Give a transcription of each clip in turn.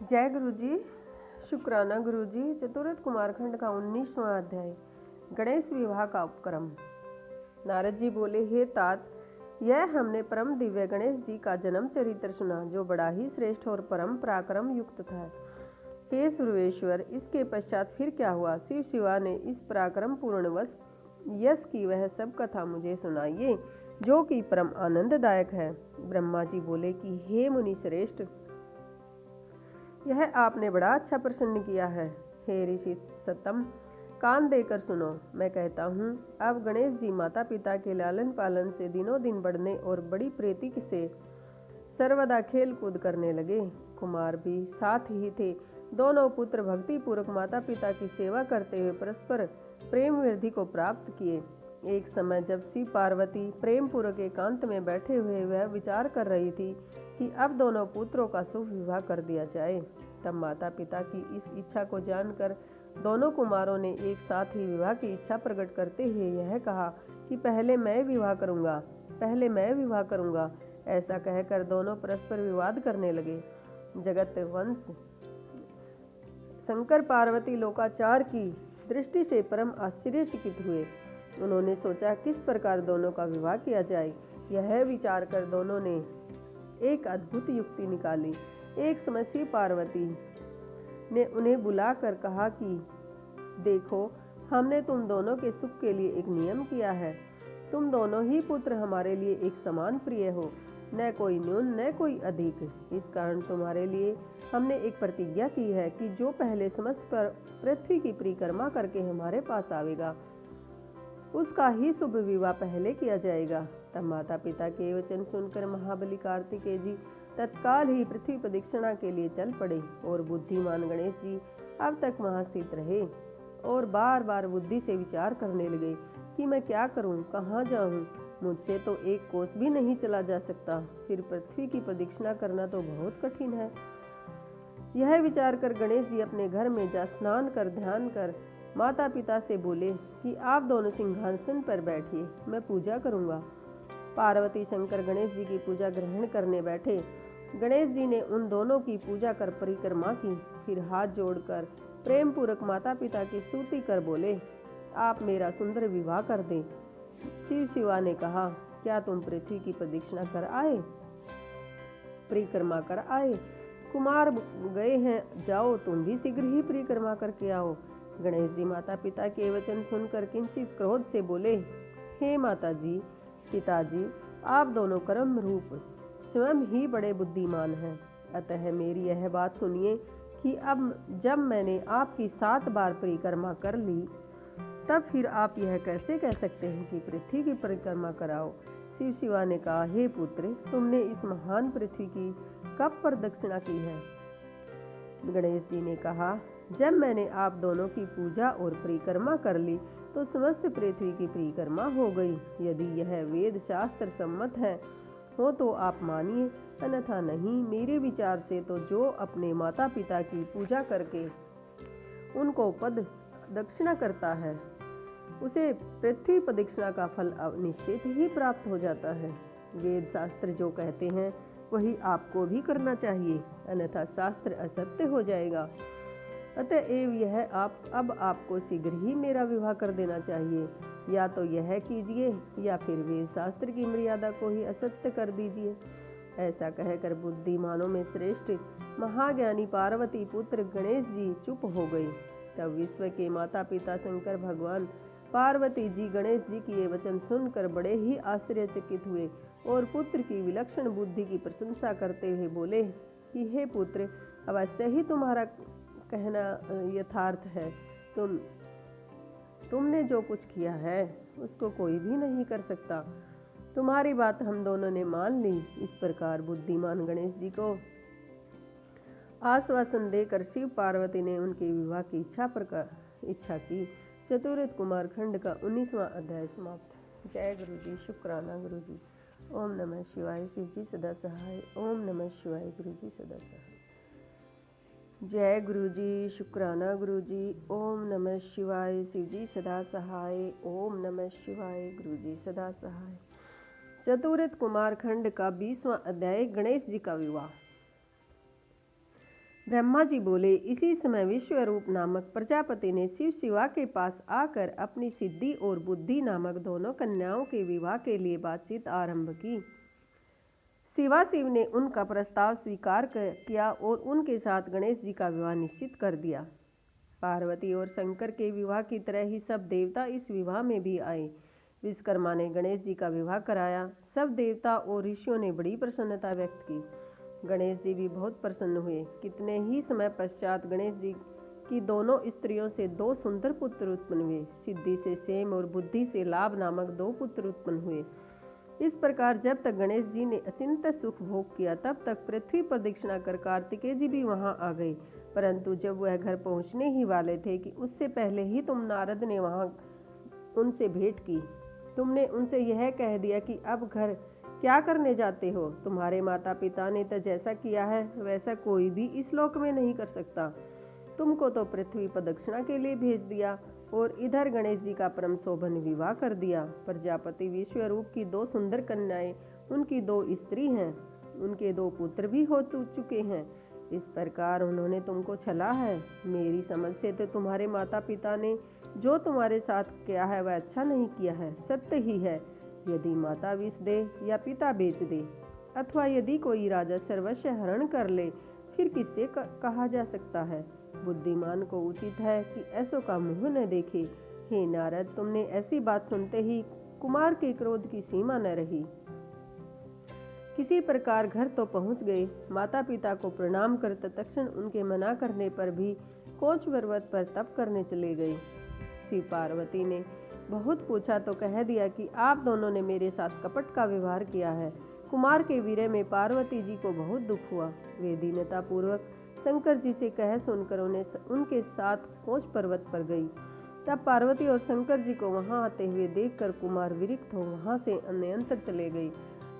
जय गुरु जी। शुक्राना गुरु जी। चतुर्थ कुमारखंड का 19वां अध्याय, गणेश विवाह का उपक्रम। नारद जी बोले, हे तात, यह हमने परम दिव्य गणेश जी का जन्म चरित्र सुना, जो बड़ा ही श्रेष्ठ और परम पराक्रम युक्त था। हे सुरवेश्वर, इसके पश्चात फिर क्या हुआ? शिव शिवा ने इस पराक्रम पूर्ण यश की वह सब कथा मुझे सुनाइए, जो कि परम आनंददायक है। ब्रह्मा जी बोले कि हे मुनि श्रेष्ठ, यह आपने बड़ा अच्छा प्रश्न किया है। हे ऋषि सतम, कान देकर सुनो। मैं कहता हूँ, अब गणेश जी माता पिता के लालन पालन से दिनों दिन बढ़ने और बड़ी प्रीति से सर्वदा खेल कूद करने लगे। कुमार भी साथ ही थे। दोनों पुत्र भक्ति पूर्वक माता पिता की सेवा करते हुए परस्पर प्रेम वृद्धि को प्राप्त किए। एक समय जब शिव पार्वती प्रेम पूर्वक एकांत में बैठे हुए वह विचार कर रही थी कि अब दोनों पुत्रों का शुभ विवाह कर दिया जाए, तब माता पिता की इस इच्छा को जानकर दोनों कुमारों ने एक साथ ही विवाह की इच्छा प्रकट करते हुए यह कहा कि पहले मैं विवाह करूंगा, पहले मैं विवाह करूंगा। ऐसा कहकर दोनों परस्पर विवाद करने लगे। जगत वंश शंकर पार्वती लोकाचार की दृष्टि से परम आश्चर्यचकित हुए। उन्होंने सोचा किस प्रकार दोनों का विवाह किया जाए। यह विचार कर दोनों ने एक अद्भुत युक्ति निकाली। एक समय शिव पार्वती ने उन्हें बुलाकर कहा कि देखो, हमने तुम दोनों के सुख के लिए एक नियम किया है। तुम दोनों ही पुत्र हमारे लिए एक समान प्रिय हो, न कोई न्यून न कोई अधिक। इस कारण तुम्हारे लिए हमने एक प्रतिज्ञा की है कि जो पहले समस्त पृथ्वी की परिक्रमा करके हमारे पास आवेगा, उसका ही शुभ विवाह पहले किया जाएगा। तब माता पिता के वचन सुनकर महाबली कार्तिकेय जी तत्काल ही पृथ्वी प्रदक्षिणा के लिए चल पड़े और बुद्धिमान गणेश जी अब तक वहां स्थित रहे और बार बार बुद्धि से विचार करने लगे कि मैं क्या करूं, कहाँ जाऊं। मुझसे तो एक कोस भी नहीं चला जा सकता, फिर पृथ्वी की प्रदक्षिणा करना तो बहुत कठिन है। यह विचार कर गणेश जी अपने घर में जा स्नान कर ध्यान कर माता पिता से बोले कि आप दोनों सिंहासन पर बैठिए, मैं पूजा करूंगा। पार्वती शंकर गणेश जी की पूजा ग्रहण करने बैठे। गणेश जी ने उन दोनों की पूजा कर परिक्रमा की, फिर हाथ जोड़कर प्रेम पूर्वक माता पिता की स्तुति कर बोले, आप मेरा सुंदर विवाह कर दें। शिव शिवा ने कहा, क्या तुम पृथ्वी की प्रदक्षिणा कर आए, परिक्रमा कर आए? कुमार गए हैं, जाओ तुम भी शीघ्र ही परिक्रमा करके आओ। गणेश जी माता पिता के वचन सुनकर किंचित क्रोध से बोले, हे माता जी, पिताजी, आप दोनों कर्म रूप स्वयं ही बड़े बुद्धिमान हैं, अतः मेरी यह बात सुनिए कि अब जब मैंने आपकी 7 बार परिक्रमा कर ली, तब फिर आप यह कैसे कह सकते हैं कि पृथ्वी की परिक्रमा कराओ। शिव शिवा ने कहा, हे पुत्र, तुमने इस महान पृथ्वी की कब प्रदक्षिणा की है? गणेश जी ने कहा, जब मैंने आप दोनों की पूजा और परिक्रमा कर ली तो समस्त पृथ्वी की परिक्रमा हो गई। यदि यह वेद शास्त्र सम्मत है हो तो आप मानिए, अन्यथा नहीं। मेरे विचार से तो जो अपने माता पिता की पूजा करके उनको पद दक्षिणा करता है, उसे पृथ्वी प्रदक्षिणा का फल निश्चित ही प्राप्त हो जाता है। वेद शास्त्र जो कहते हैं वही आपको भी करना चाहिए, अन्यथा शास्त्र असत्य हो जाएगा। अतएव यह अब आपको शीघ्र ही मेरा विवाह कर देना चाहिए। या तो यह कीजिए या फिर वेद शास्त्र की मर्यादा को ही असत्य कर दीजिए। ऐसा कहकर बुद्धिमानों में श्रेष्ठ महाज्ञानी पार्वती पुत्र गणेश जी चुप हो गए। तब विश्व के माता पिता शंकर भगवान पार्वती जी गणेश जी की ये वचन सुनकर बड़े ही आश्चर्यचकित हुए और पुत्र की विलक्षण बुद्धि की प्रशंसा करते हुए बोले कि हे पुत्र, अवश्य ही तुम्हारा कहना यथार्थ है। तुमने जो कुछ किया है उसको कोई भी नहीं कर सकता। तुम्हारी बात हम दोनों ने मान ली। इस प्रकार बुद्धिमान गणेश जी को आश्वासन देकर शिव पार्वती ने उनके विवाह की इच्छा की। चतुर्थ कुमारखंड का 19वां अध्याय समाप्त। जय गुरु जी। शुक्राना गुरु जी। ओम नमः शिवाय। शिव जी सदा सहाय। ओम नमः शिवाय। गुरु जी सदा सहाय। जय गुरु जी। शुक्राना गुरु जी। ओम नमः शिवाय। शिव जी सदा सहाय। ओम नमः शिवाय। गुरु जी सदा सहाय। चतुर्थ कुमारखंड का 20वां अध्याय, गणेश जी का विवाह। ब्रह्मा जी बोले। इसी समय विश्वरूप नामक प्रजापति ने शिव शिवा के पास आकर अपनी सिद्धि और बुद्धि नामक दोनों कन्याओं के विवाह के लिए बातचीत आरंभ की। शिवा शिव ने उनका प्रस्ताव स्वीकार किया और उनके साथ गणेश जी का विवाह निश्चित कर दिया। पार्वती और शंकर के विवाह की तरह ही सब देवता इस विवाह में भी आए। विश्वकर्मा ने गणेश जी का विवाह कराया। सब देवता और ऋषियों ने बड़ी प्रसन्नता व्यक्त की। गणेश जी भी बहुत प्रसन्न हुए। कितने ही समय पश्चात गणेश जी की दोनों स्त्रियों से 2 सुंदर पुत्र उत्पन्न हुए। सिद्धि से सेम और बुद्धि से लाभ नामक 2 पुत्र उत्पन्न हुए। इस प्रकार जब तक गणेश जी ने अचिंत्य सुख भोग किया तब तक पृथ्वी प्रदक्षिणा कर कार्तिकेय जी भी वहां आ गए। परंतु जब वह घर पहुंचने ही वाले थे कि उससे पहले ही तुम नारद ने वहां उनसे भेंट की। तुमने उनसे यह कह दिया कि अब घर क्या करने जाते हो। तुम्हारे माता पिता ने तो जैसा किया है वैसा कोई भी इस लोक में नहीं कर सकता। तुमको तो पृथ्वी प्रदक्षिणा के लिए भेज दिया और इधर गणेश जी का परम शोभन विवाह कर दिया। प्रजापति विश्वरूप की 2 सुंदर कन्याएं, उनकी 2 स्त्री हैं, उनके 2 पुत्र भी हो चुके हैं। इस प्रकार उन्होंने तुमको छला है। मेरी समझ से तो तुम्हारे माता पिता ने जो तुम्हारे साथ किया है वह अच्छा नहीं किया है। सत्य ही है, यदि माता विष दे या पिता बेच दे अथवा यदि कोई राजा सर्वस्व हरण कर ले फिर किससे कहा जा सकता है। बुद्धिमान को उचित है कि ऐसों का मुंह न देखे। हे नारद, तुमने ऐसी बात सुनते ही कुमार के क्रोध की सीमा न रही। किसी प्रकार घर तो पहुंच गए। माता पिता को प्रणाम कर तत्क्षण उनके मना करने पर भी कोच पर्वत पर तप करने चले गए। शिव पार्वती ने बहुत पूछा तो कह दिया कि आप दोनों ने मेरे साथ कपट का व्यवहार किया है। कुमार के विरह में पार्वती जी को बहुत दुख हुआ। वे दीनता पूर्वक शंकर जी से कह सुनकर उनके साथ कोच पर्वत पर गई। तब पार्वती और शंकर जी को वहां आते हुए देखकर कुमार विरक्त हो वहां से अन्यंतर चले गए।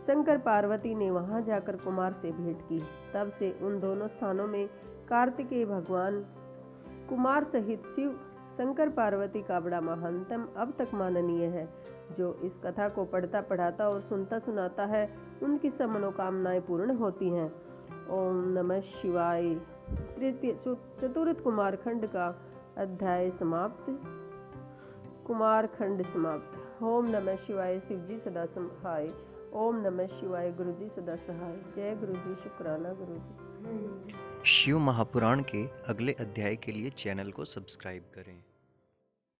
शंकर पार्वती ने वहां जाकर कुमार से भेंट की। तब से उन दोनों स्थानों में कार्तिकेय भगवान कुमार सहित शिव शंकर पार्वती का बड़ा महानतम अब तक माननीय है। जो इस कथा को पढ़ता पढ़ाता और सुनता सुनाता है उनकी सब मनोकामनाएं पूर्ण होती हैं। ओम नमः शिवाय। चतुर्थ कुमार खंड का अध्याय समाप्त। कुमार खंड समाप्त। ओम नमः शिवाय। शिवजी सदा सहाय। ओम नमः शिवाय। गुरुजी सदा सहाय। जय गुरुजी। शुक्राना गुरुजी। शिव महापुराण के अगले अध्याय के लिए चैनल को सब्सक्राइब करें।